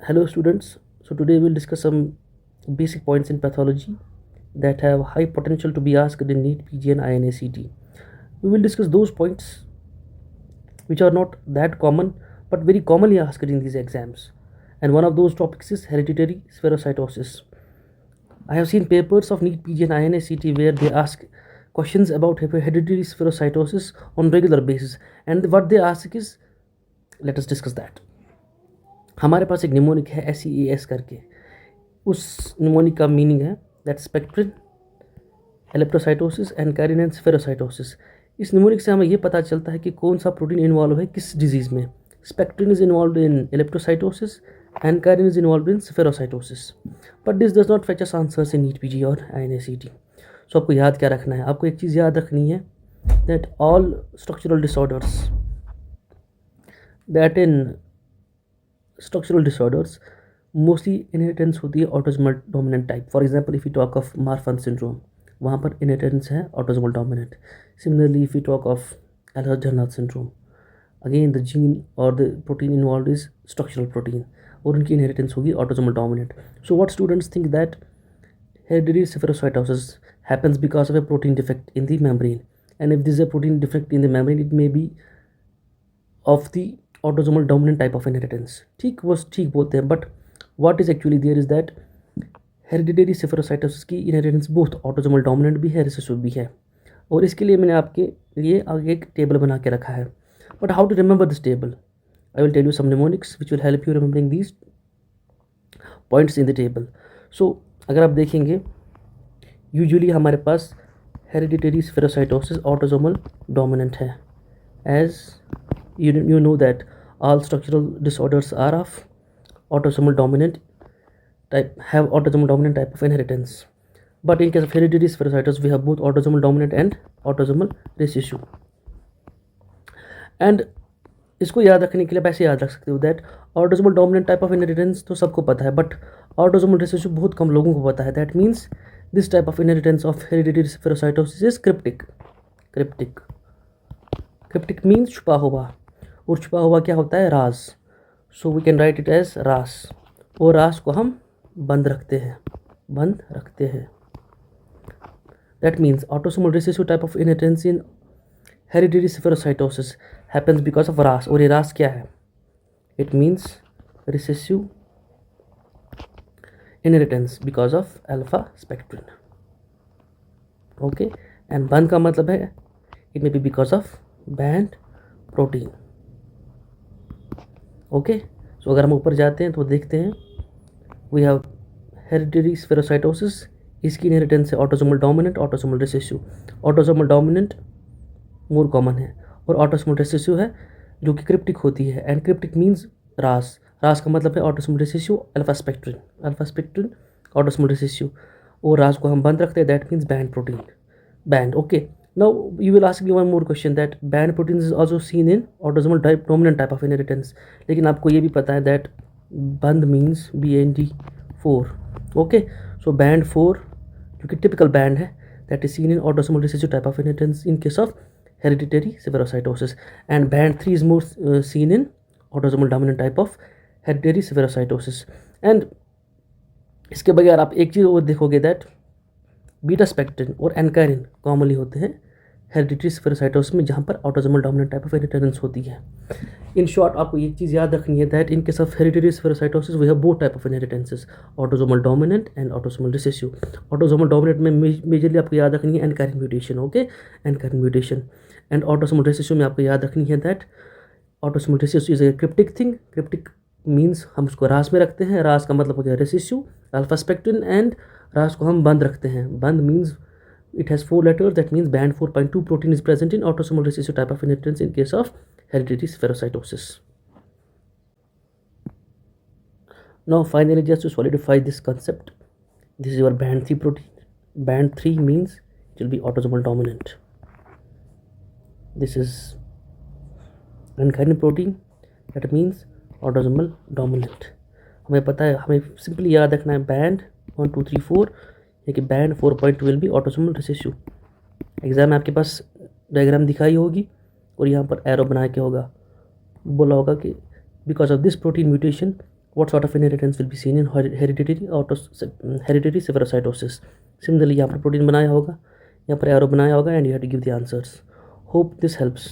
Hello students, so today we'll discuss some basic points in pathology that have high potential to be asked in NEET, PG and INACT. We will discuss those points which are not that common but very commonly asked in these exams. And one of those topics is hereditary spherocytosis. I have seen papers of NEET, PG and INACT where they ask questions about hereditary spherocytosis on regular basis, and what they ask is, let us discuss that. हमारे पास एक mnemonic है SEAS करके, उस mnemonic का meaning है that spectrin elliptocytosis and ankyrin and spherocytosis. इस mnemonic से हमें ये पता चलता है कि कौन सा प्रोटीन इन्वॉल्व है किस डिजीज़ में। Spectrin is involve in elliptocytosis and ankyrin is involve in spherocytosis, but this does not fetch us answers in NEET PG और INACT। सो आपको याद क्या रखना है? आपको एक चीज़ याद रखनी है that all structural disorders mostly inheritance होती है autosomal dominant type. For example if you talk of Marfan syndrome, वहाँ पर इनहेरिटेंस है autosomal dominant. Similarly if you talk of Ehlers Danlos syndrome, again the gene और the protein involve is structural protein, और उनकी inheritance होगी autosomal dominant. So what students think that hereditary spherocytosis happens because of a protein defect in the membrane, and if this is a protein defect in the membrane, it may be of the autosomal dominant type of inheritance. ठीक वो ठीक बोलते हैं, but what is actually there is that hereditary spherocytosis की inheritance both autosomal dominant भी है, recessive भी है। और इसके लिए मैंने आपके लिए आगे एक टेबल बना के रखा है। But how to remember this table? I will tell you some mnemonics which will help you remembering these points in the table. So अगर आप देखेंगे, यूजुअली हमारे पास हेरिडिटरी स्फेरोसाइटोसिस ऑटोसोमल डोमिनेंट है, as you know that all structural disorders are of autosomal dominant type, have autosomal dominant type of inheritance. But in case of hereditary spherocytosis, we have both autosomal dominant and autosomal recessive. And इसको याद रखने के लिए आप ऐसे याद रख सकते हो that autosomal dominant type of inheritance तो सबको पता है, बट ऑटोसोमल रिसेसिव बहुत कम लोगों को पता है। That means this type of inheritance of hereditary spherocytosis is cryptic. Cryptic means छुपा हुआ, और छुपा हुआ क्या होता है? राज। So we can write it as रास, और रास को हम बंद रखते हैं। That means autosomal recessive type of inheritance in hereditary spherocytosis happens because of RAS, और ये RAS क्या है? It means recessive inheritance because of alpha spectrin. Okay, and बंद का मतलब है it may be because of band protein. Okay, so अगर हम ऊपर जाते हैं तो देखते हैं we have hereditary spherocytosis, इसकी इनहेरिटेंस है autosomal dominant, autosomal recessive. Autosomal dominant more common है, और ऑटोसोमल रिसेसिव है जो कि क्रिप्टिक होती है, एंड क्रिप्टिक मीन्स रास। रास का मतलब है autosomal recessive alpha spectrin autosomal recessive, और रास को हम बंद रखते हैं, that means band protein, band. Okay, now you will ask me one more question that band protein is also seen in autosomal dominant type of inheritance, लेकिन आपको ये भी पता है दैट बंद मीन्स BND4। ओके, सो बैंड 4 जो कि typical band है, that is seen in autosomal recessive type of inheritance in case of hereditary spherocytosis, and band 3 is more seen in autosomal dominant type of hereditary spherocytosis. And इसके बगैर आप एक चीज़ और देखोगे that beta spectrin और एनकारिन commonly होते हैं hereditary spherocytosis में, जहाँ पर autosomal dominant type of inheritance होती है। इन शॉर्ट आपको एक चीज़ याद रखनी है that in case of hereditary spherocytosis we have both type of inheritances, autosomal dominant and autosomal recessive. Autosomal dominant में मेजरली आपको याद रखनी है ankyrin mutation. Okay, ankyrin mutation. And autosomal recessive में आपको याद रखनी है that autosomal recessive is a cryptic thing. Cryptic means हम उसको रास में रखते हैं, रास का मतलब हो गया रिसेसिव अल्फा स्पेक्ट्रिन, एंड रास को हम बंद रखते हैं। बंद means it has 4 letters, that means band 4.2 protein is present in autosomal recessive type of inheritance in case of hereditary spherocytosis. Now finally, just to solidify this concept, this is your band 3 protein. Band 3 means it will be autosomal dominant. This is unkinase protein, that means autosomal dominant. हमें पता है, हमें simply याद रखना है band 1 2 3 4, कि band 4.2 will be autosomal recessive. Exam में आपके पास डायग्राम दिखाई होगी और यहाँ पर एरो बना के होगा, बोला होगा कि because of this protein mutation what sort of inheritance will be seen in hereditary spherocytosis. Similarly यहाँ पर प्रोटीन बनाया होगा, यहाँ पर एरो बनाया होगा, and you have to give the answers. Hope this helps.